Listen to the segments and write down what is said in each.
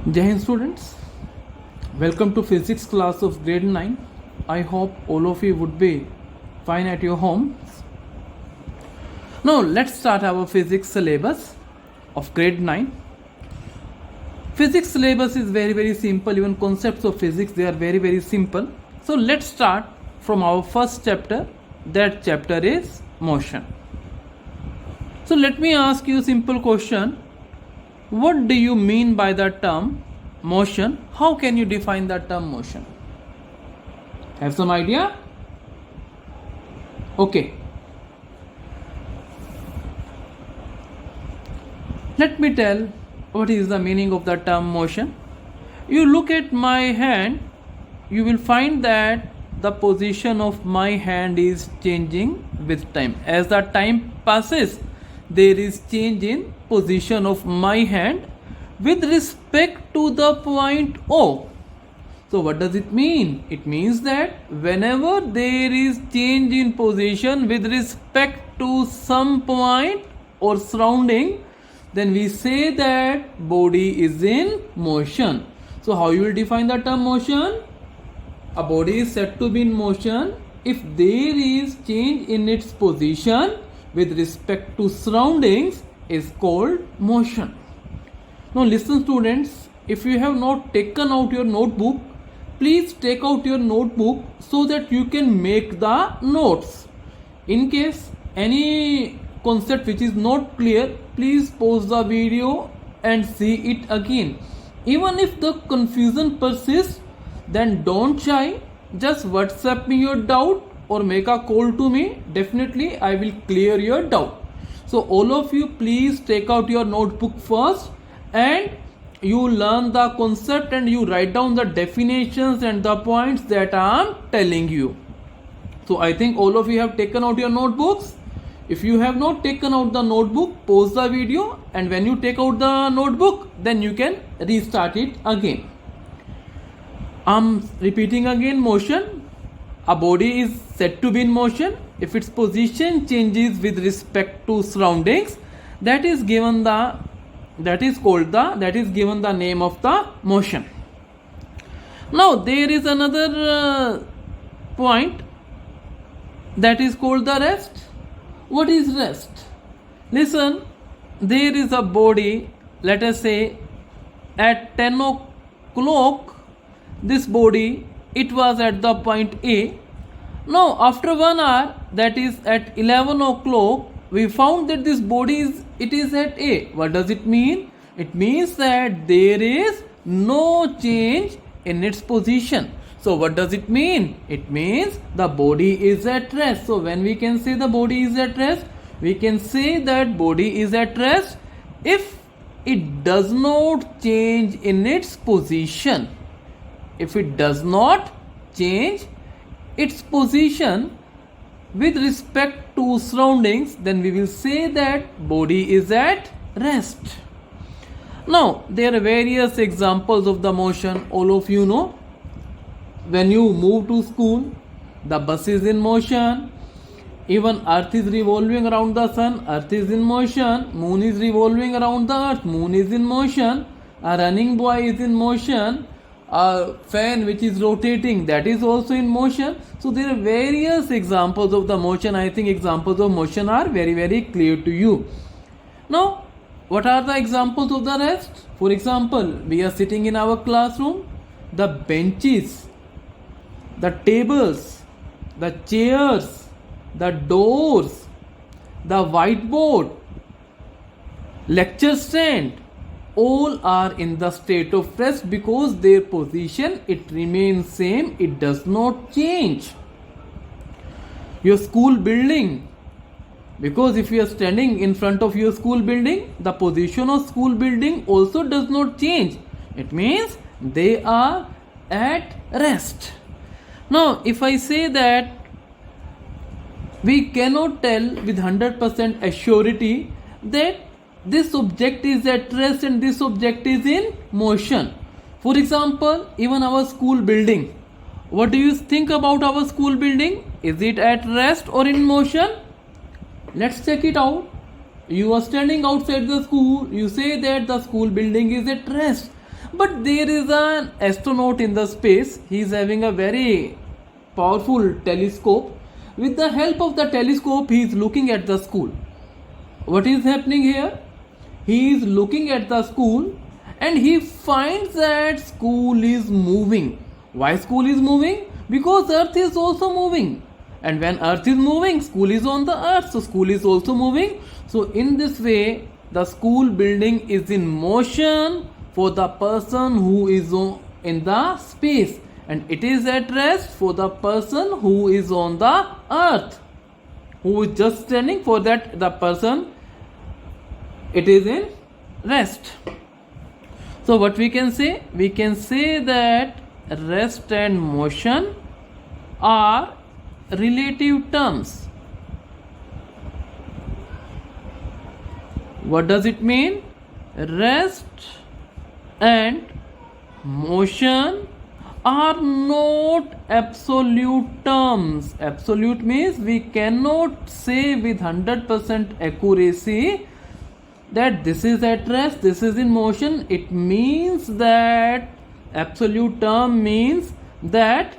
Jai Hind students, welcome to physics class of grade 9. I hope all of you would be fine at your homes. Now let's start our physics syllabus of grade 9. Physics syllabus is very simple. Even concepts of physics, they are very simple. So let's start from our first chapter. That chapter is motion. So let me ask you a simple question. What do you mean by the term motion? How can you define the term motion? Have some idea? Okay. Let me tell what is the meaning of the term motion. You look at my hand, you will find that the position of my hand is changing with time. As the time passes, there is change in position of my hand with respect to the point O. So what does it mean? It means that whenever there is change in position with respect to some point or surrounding, then we say that body is in motion. So how you will define the term motion? A body is said to be in motion if there is change in its position with respect to surroundings is called motion. Now listen students, if you have not taken out your notebook, please take out your notebook so that you can make the notes. In case any concept which is not clear, please pause the video and see it again. Even if the confusion persists, then don't shy, just WhatsApp me your doubt or make a call to me. Definitely I will clear your doubt. So all of you, please take out your notebook first and you learn the concept and you write down the definitions and the points that I am telling you. So I think all of you have taken out your notebooks. If you have not taken out the notebook, pause the video, and when you take out the notebook, then you can restart it again. I'm repeating again, motion. A body is said to be in motion if its position changes with respect to surroundings. That is given the name of the motion. Now there is another point that is called the rest. What is rest? Listen, there is a body, let us say at 10 o'clock, this body, it was at the point A. Now after 1 hour, that is at 11 o'clock, we found that this body is at A. What does it mean? It means that there is no change in its position. So what does it mean? It means the body is at rest. So when we can say the body is at rest, we can say that body is at rest if it does not change in its position. If it does not change its position with respect to surroundings, then we will say that body is at rest. Now there are various examples of the motion. All of you know, when you move to school, the bus is in motion. Even earth is revolving around the sun, earth is in motion. Moon is revolving around the earth, moon is in motion. A running boy is in motion. A fan which is rotating, that is also in motion. So there are various examples of the motion. I think examples of motion are very clear to you. Now what are the examples of the rest? For example, we are sitting in our classroom. The benches, the tables, the chairs, the doors, the whiteboard, lecture stand, all are in the state of rest because their position, it remains same, it does not change. Your school building, because if you are standing in front of your school building, the position of school building also does not change. It means they are at rest. Now if I say that we cannot tell with 100% assurity that this object is at rest and this object is in motion. For example, even our school building. What do you think about our school building? Is it at rest or in motion? Let's check it out. You are standing outside the school, you say that the school building is at rest. But there is an astronaut in the space. He is having a very powerful telescope. With the help of the telescope, he is looking at the school. What is happening here? He is looking at the school and he finds that school is moving. Why school is moving? Because earth is also moving. And when earth is moving, school is on the earth. So school is also moving. So in this way, the school building is in motion for the person who is in the space. And it is at rest for the person who is on the earth. Who is just standing for that, the person, it is in rest. So what we can say? We can say that rest and motion are relative terms. What does it mean? Rest and motion are not absolute terms. Absolute means we cannot say with 100% accuracy that this is at rest, this is in motion. It means that absolute term means that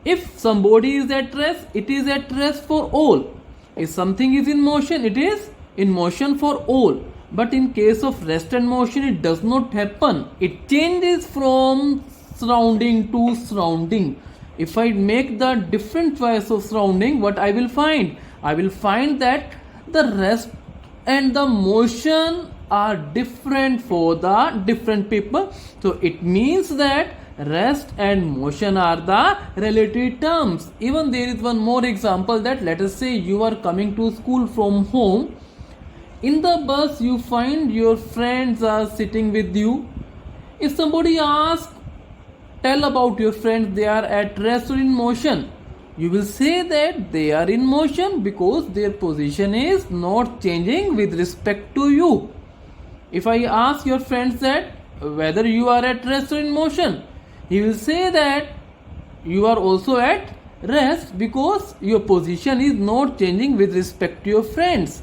if somebody is at rest, it is at rest for all. If something is in motion, it is in motion for all. But in case of rest and motion, it does not happen. It changes from surrounding to surrounding. If I make the different choice of surrounding, what I will find? I will find that the rest and the motion are different for the different people. So it means that rest and motion are the relative terms. Even there is one more example, that let us say you are coming to school from home. In the bus you find your friends are sitting with you. If somebody asks, tell about your friends, they are at rest or in motion, you will say that they are in motion because their position is not changing with respect to you. If I ask your friends that whether you are at rest or in motion, he will say that you are also at rest because your position is not changing with respect to your friends.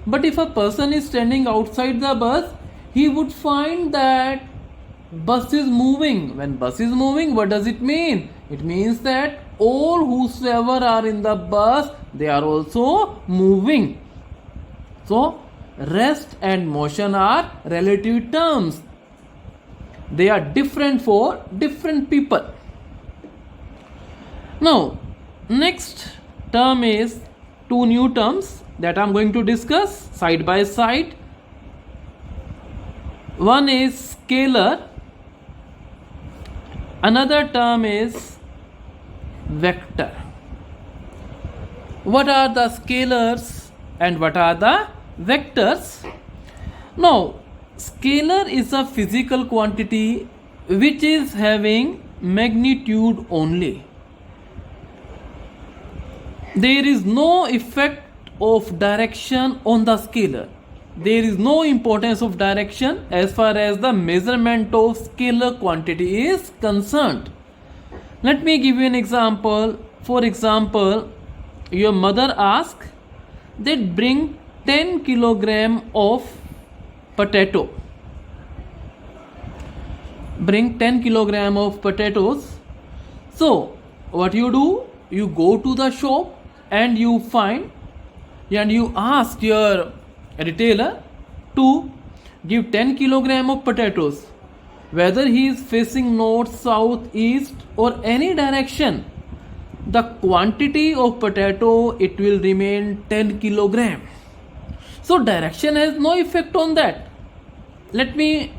But if a person is standing outside the bus, he would find that bus is moving. When bus is moving, what does it mean? It means that all whosoever are in the bus, they are also moving. So rest and motion are relative terms. They are different for different people. Now next term is two new terms that I am going to discuss side by side. One is scalar. Another term is vector. What are the scalars and what are the vectors? Now, scalar is a physical quantity which is having magnitude only. There is no effect of direction on the scalar. There is no importance of direction as far as the measurement of scalar quantity is concerned. Let me give you an example. For example, your mother asks that bring 10 kilogram of potato. Bring 10 kilogram of potatoes. So what you do? You go to the shop and you find and you ask your retailer to give 10 kilogram of potatoes. Whether he is facing north, south, east or any direction, the quantity of potato, it will remain 10 kilogram. So direction has no effect on that. Let me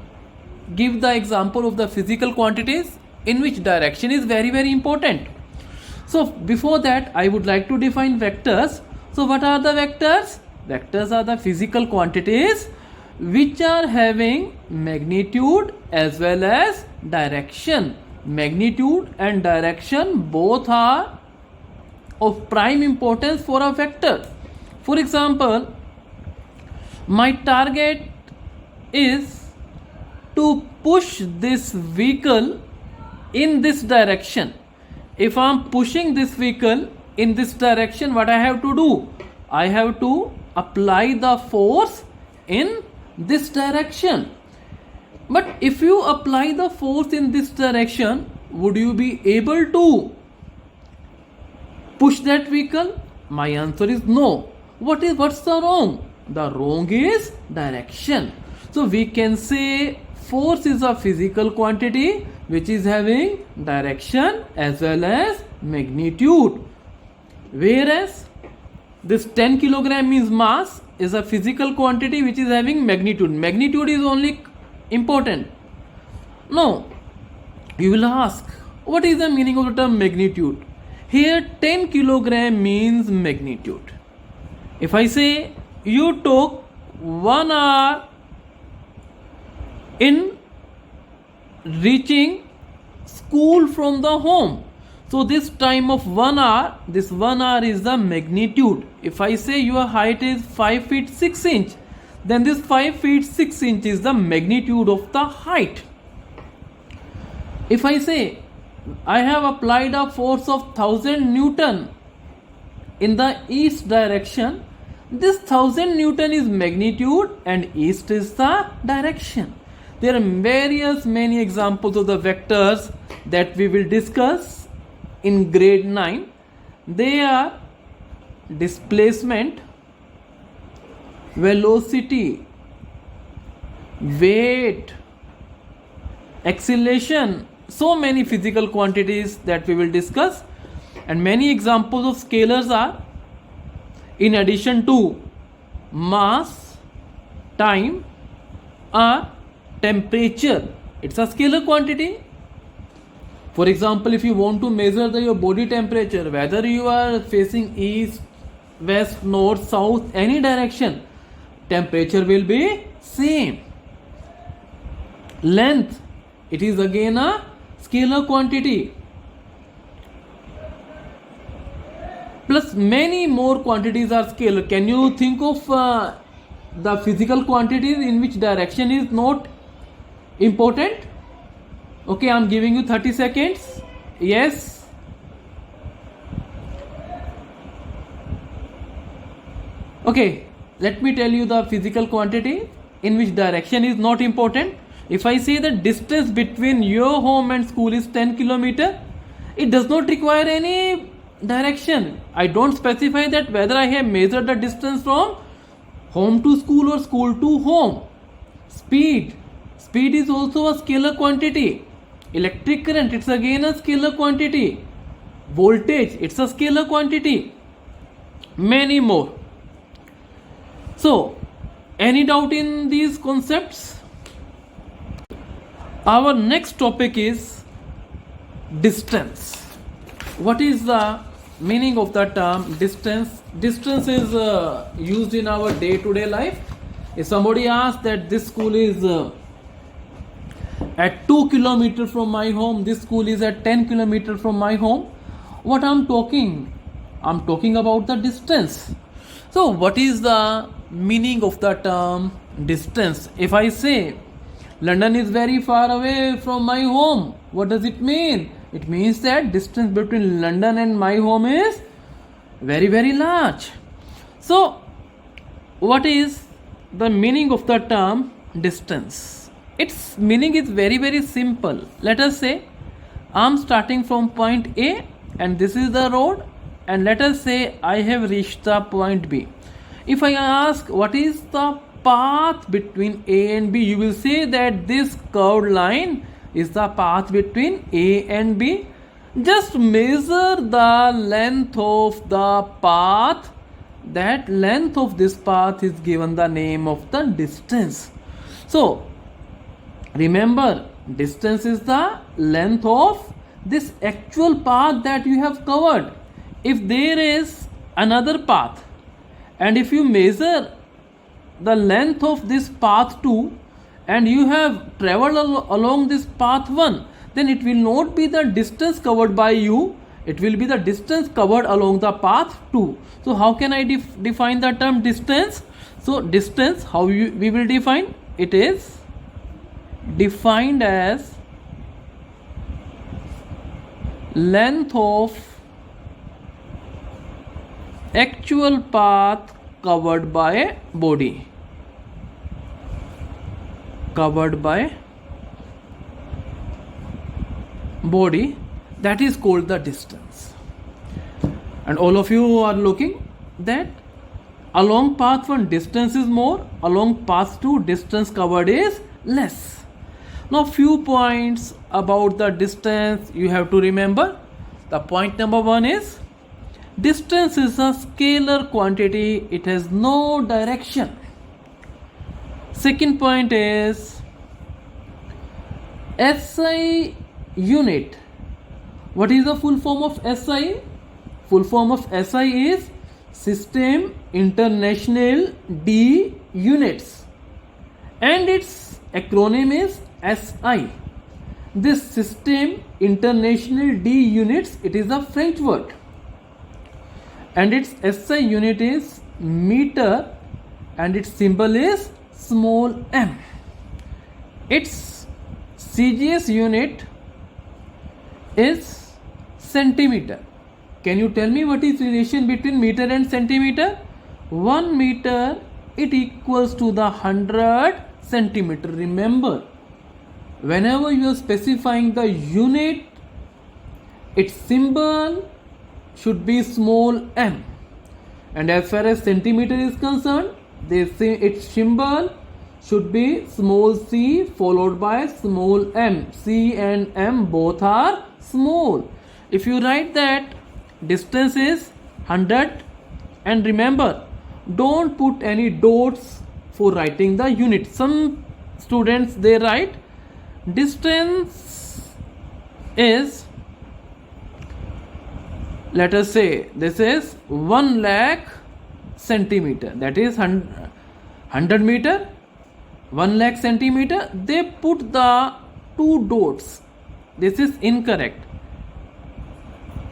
give the example of the physical quantities in which direction is very, very important. So before that, I would like to define vectors. So what are the vectors? Vectors are the physical quantities which are having magnitude as well as direction. Magnitude and direction both are of prime importance for a vector. For example, my target is to push this vehicle in this direction. If I am pushing this vehicle in this direction, what I have to do? I have to apply the force in this direction. But if you apply the force in this direction, would you be able to push that vehicle? My answer is no. What's the wrong? The wrong is direction. So we can say force is a physical quantity which is having direction as well as magnitude. Whereas this 10 kilogram means mass is a physical quantity which is having magnitude. Magnitude is only important. No, you will ask, what is the meaning of the term magnitude? Here 10 kilogram means magnitude. If I say you took 1 hour in reaching school from the home, so this time of 1 hour, this 1 hour is the magnitude. If I say your height is 5 feet 6 inch, then this 5 feet 6 inch is the magnitude of the height. If I say I have applied a force of 1000 Newton in the east direction, this 1000 Newton is magnitude and east is the direction. There are many examples of the vectors that we will discuss in grade 9. They are displacement, velocity, weight, acceleration, so many physical quantities that we will discuss, and many examples of scalars are, in addition to mass, time, or temperature. It's a scalar quantity. For example, if you want to measure your body temperature, whether you are facing east, west, north, south, any direction, temperature will be same. Length, it is again a scalar quantity. Plus many more quantities are scalar. Can you think of the physical quantities in which direction is not important? Okay, I'm giving you 30 seconds. Yes. Okay, let me tell you the physical quantity in which direction is not important. If I say the distance between your home and school is 10 kilometer, it does not require any direction. I don't specify that whether I have measured the distance from home to school or school to home. Speed is also a scalar quantity. Electric current, it's again a scalar quantity. Voltage, it's a scalar quantity. Many more. So, any doubt in these concepts? Our next topic is distance. What is the meaning of the term distance? Distance is used in our day-to-day life. If somebody asks that this school is at 2 kilometers from my home, this school is at 10 kilometers from my home, what I'm talking about the distance. So what is the meaning of the term distance? If I say London is very far away from my home, what does it mean? It means that distance between London and my home is very, very large. So what is the meaning of the term distance? Its meaning is very, very simple. Let us say I'm starting from point A and this is the road, and let us say I have reached the point B. If I ask what is the path between A and B, you will say that this curved line is the path between A and B. Just measure the length of the path. That length of this path is given the name of the distance. So remember, distance is the length of this actual path that you have covered. If there is another path and if you measure the length of this path 2 and you have traveled along this path 1, then it will not be the distance covered by you, it will be the distance covered along the path 2. So how can I define the term distance? So distance, how we will define? It is defined as length of actual path covered by body. Covered by body, that is called the distance. And all of you are looking that along path 1 distance is more, along path 2 distance covered is less. Now few points about the distance you have to remember. The point number 1 is distance is a scalar quantity, it has no direction. Second point is SI unit. What is the full form of SI? Full form of SI is System International D Units, and its acronym is SI. This System International D Units, it is a French word, and its SI unit is meter, and its symbol is small m. Its CGS unit is centimeter. Can you tell me what is relation between meter and centimeter? 1 meter, it equals to the 100 centimeter. Remember, whenever you are specifying the unit, its symbol should be small m. And as far as centimeter is concerned, they say its symbol should be small c followed by small m. C and m both are small. If you write that distance is 100, and remember, don't put any dots for writing the unit. Some students, they write distance is, let us say this is 1 lakh centimeter, that is 100 meter, 1 lakh centimeter. They put the 2 dots. This is incorrect.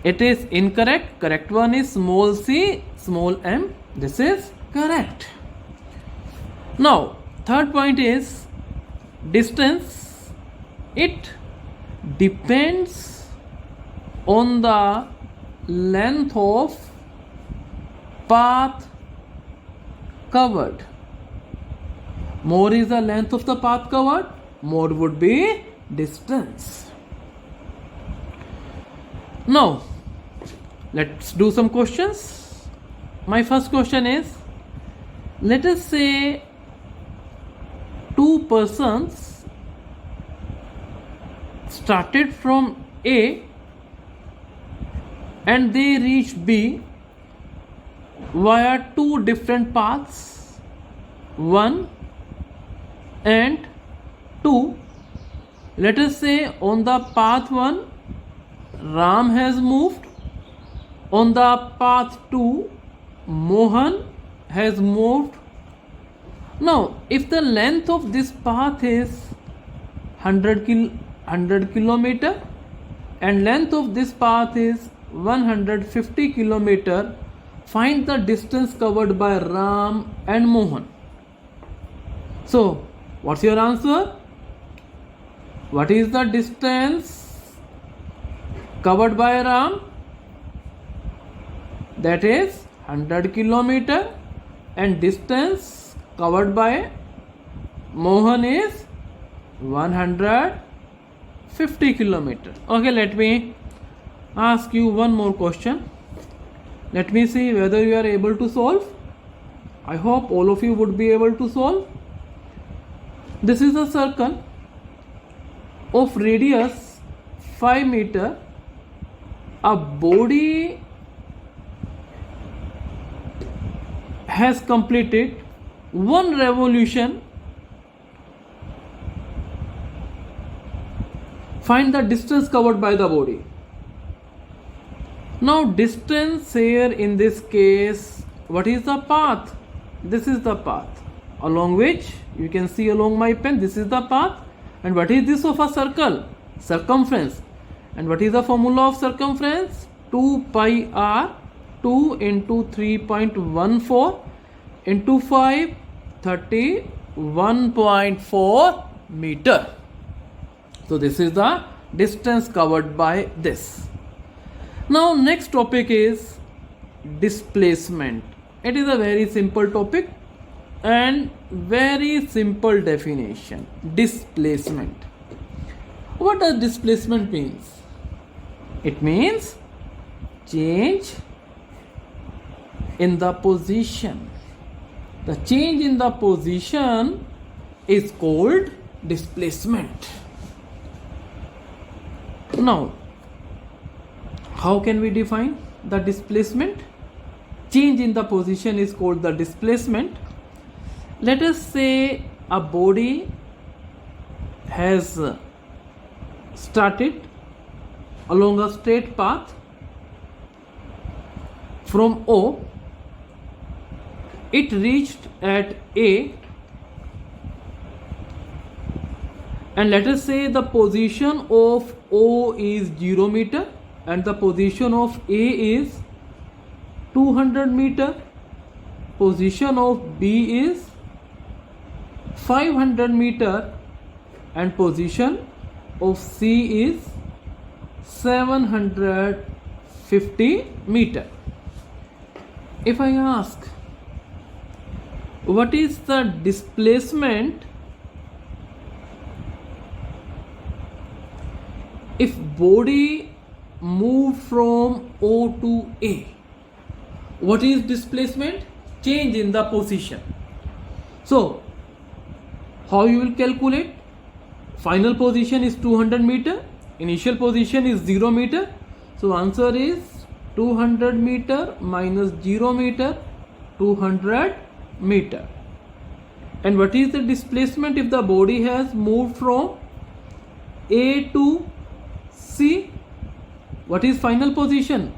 It is incorrect. Correct one is small c, small m. This is correct. Now, third point is distance. It depends on the length of path covered. More is the length of the path covered, more would be distance. Now, let's do some questions. My first question is, let us say 2 persons started from A and they reached B via 2 different paths, 1 and 2. Let us say on the path 1 Ram has moved, on the path 2 Mohan has moved. Now if the length of this path is 100 kilometer and length of this path is 150 kilometer, find the distance covered by Ram and Mohan. So what's your answer? What is the distance covered by Ram? That is 100 kilometer, and distance covered by Mohan is 150 kilometer. Okay, let me ask you one more question. Let me see whether you are able to solve. I hope all of you would be able to solve. This is a circle of radius 5 meter. A body has completed 1 revolution. Find the distance covered by the body. Now distance here in this case, what is the path? This is the path along which you can see along my pen, this is the path. And what is this of a circle? Circumference. And what is the formula of circumference? 2 pi r, 2 into 3.14 into 5, 31.4 meter. So this is the distance covered by this. Now next topic is displacement. It is a very simple topic and very simple definition. Displacement. What does displacement means? It means change in the position. The change in the position is called displacement. Now, how can we define the displacement? Change in the position is called the displacement. Let us say a body has started along a straight path from O. It reached at A, and let us say the position of O is 0 meter and the position of A is 200 meter. Position of B is 500 meter and position of C is 750 meter. If I ask what is the displacement if body move from O to A? What is displacement? Change in the position. So how you will calculate? Final position is 200 meter, initial position is 0 meter. So answer is 200 meter minus 0 meter, 200 meter. And what is the displacement if the body has moved from A to C? What is final position?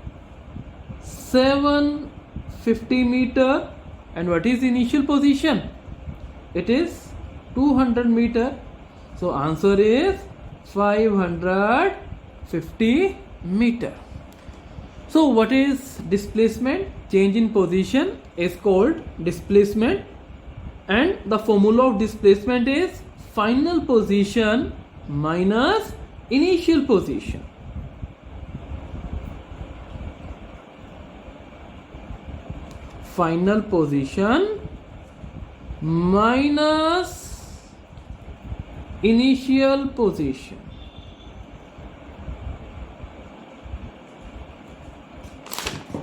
750 meter. And what is initial position? It is 200 meter. So answer is 550 meter. So what is displacement? Change in position is called displacement, and the formula of displacement is final position minus initial position. Final position minus initial position.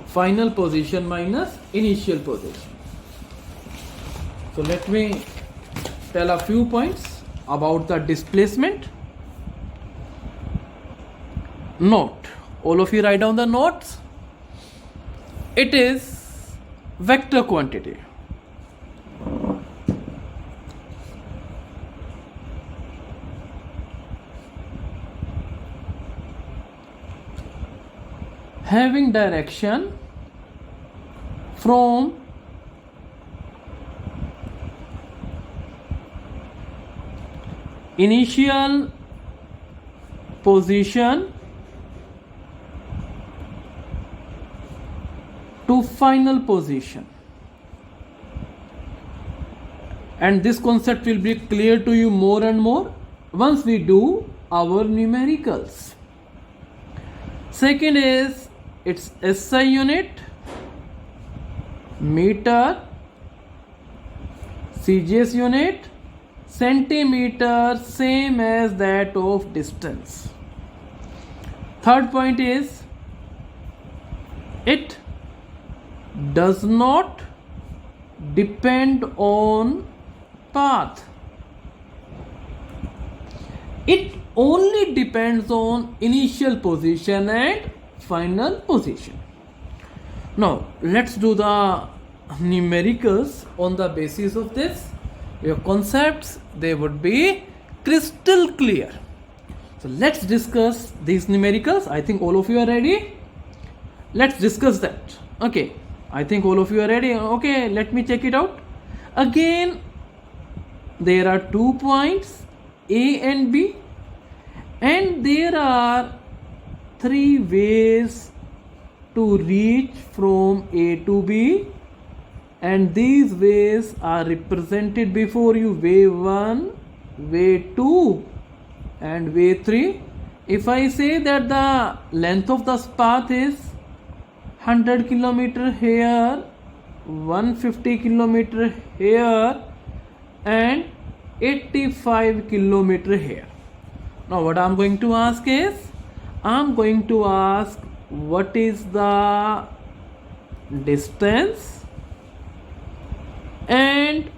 Final position minus initial position. So let me tell a few points about the displacement. Note, all of you write down the notes. It is vector quantity. Having direction from initial position to final position, and this concept will be clear to you more and more once we do our numericals. Second is its SI unit, meter, CGS unit, centimeter, same as that of distance. Third point is it does not depend on path. It only depends on initial position and final position. Now let's do the numericals on the basis of this. Your concepts, they would be crystal clear. So let's discuss these numericals. I think all of you are ready. Let's discuss that. Okay, I think all of you are ready. Okay, let me check it out. Again, there are 2 points A and B, and there are 3 ways to reach from A to B, and these ways are represented before you: way 1, way 2 and way 3. If I say that the length of the path is 100 kilometer here, 150 kilometer here and 85 kilometer here. Now what I am going to ask is, I'm going to ask what is the distance and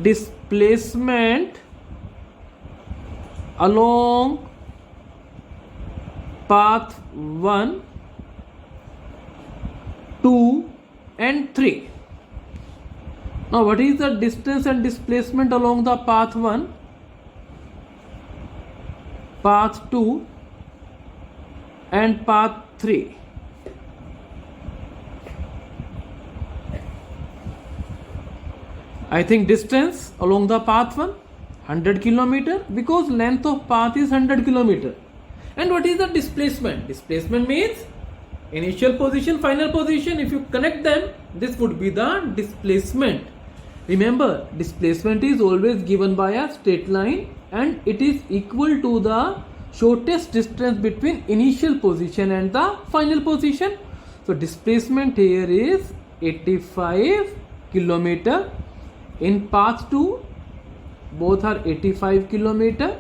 displacement along path 1, 2 and 3. Now what is the distance and displacement along the path 1, path 2 and path 3? I think distance along the path 1 100 kilometer, because length of path is 100 kilometer. And what is the displacement? Displacement means initial position, final position. If you connect them, this would be the displacement. Remember, displacement is always given by a straight line and it is equal to the shortest distance between initial position and the final position. So displacement here is 85 kilometer. In path 2, both are 85 kilometer,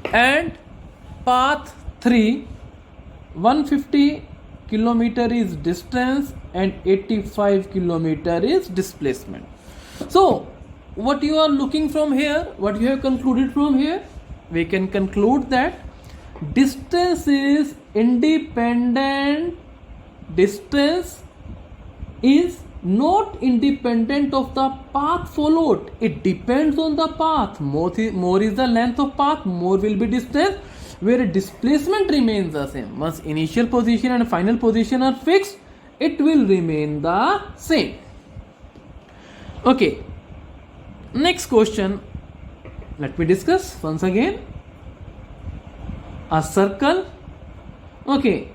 and path 3, 150 kilometer is distance and 85 kilometer is displacement. So what you are looking from here, what you have concluded from here, we can conclude that distance is independent, distance is not independent of the path followed. It depends on the path. More is the length of path, more will be distance, where displacement remains the same. Once initial position and final position are fixed, it will remain the same. Okay, next question, let me discuss once again. A circle. Okay,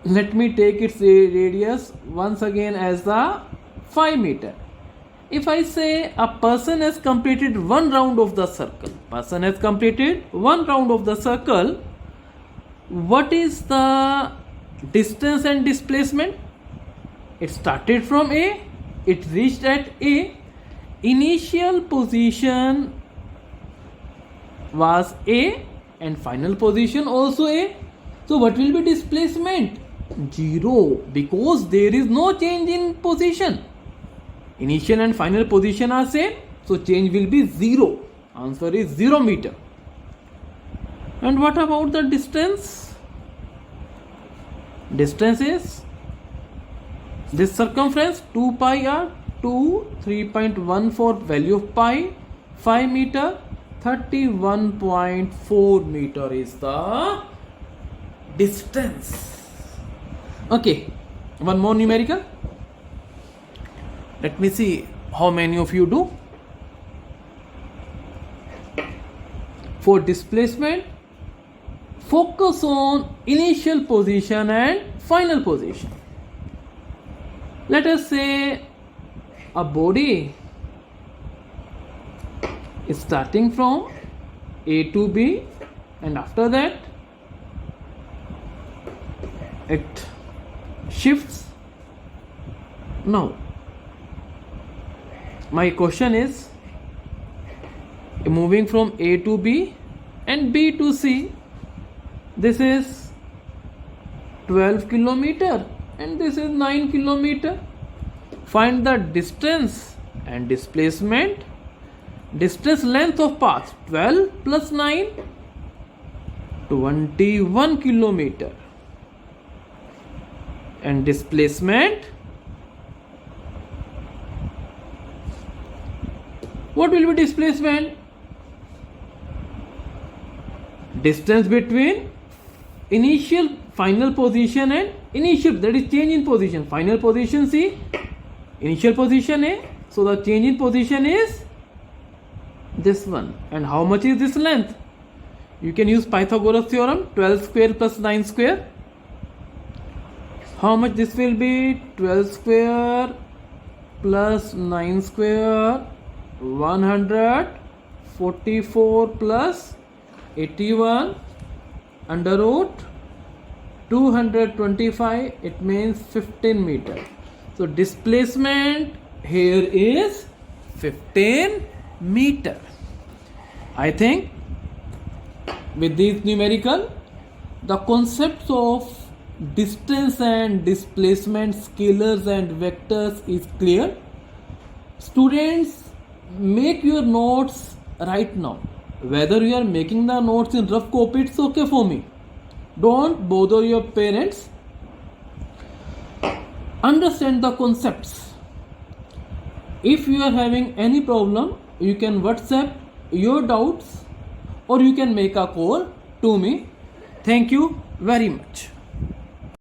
let me take its radius once again as the 5 meter. If I say a person has completed one round of the circle, what is the distance and displacement? It started from A, it reached at A, initial position was A and final position also A. So what will be displacement? 0, because there is no change in position. Initial and final position are same, so change will be 0. Answer is 0 meter. And what about the distance? Distance is this circumference 2 pi r, 3.14 value of pi, 5 meter, 31.4 meter is the distance. Okay, one more numerical. Let me see how many of you do. For displacement, focus on initial position and final position. Let us say a body is starting from A to B, and after that it shifts. Now my question is, moving from A to B and B to C, this is 12 kilometer and this is 9 kilometer. Find the distance and displacement. Distance, length of path 12 plus 9, 21 kilometer, and displacement, what will be displacement? Distance between initial final position and initial, that is change in position. Final position C, initial position A, so the change in position is this one. And how much is this length? You can use Pythagoras theorem, 12 square plus 9 square. How much this will be? 12 square plus 9 square, 144 plus 81 under root 225, it means 15 meter. So displacement here is 15 meter. I think With these numerical, the concepts of distance and displacement, scalars and vectors is clear. Students, make your notes right now. Whether you are making the notes in rough copy, it's okay for me. Don't bother your parents. Understand the concepts. If you are having any problem, you can WhatsApp your doubts or you can make a call to me. Thank you very much.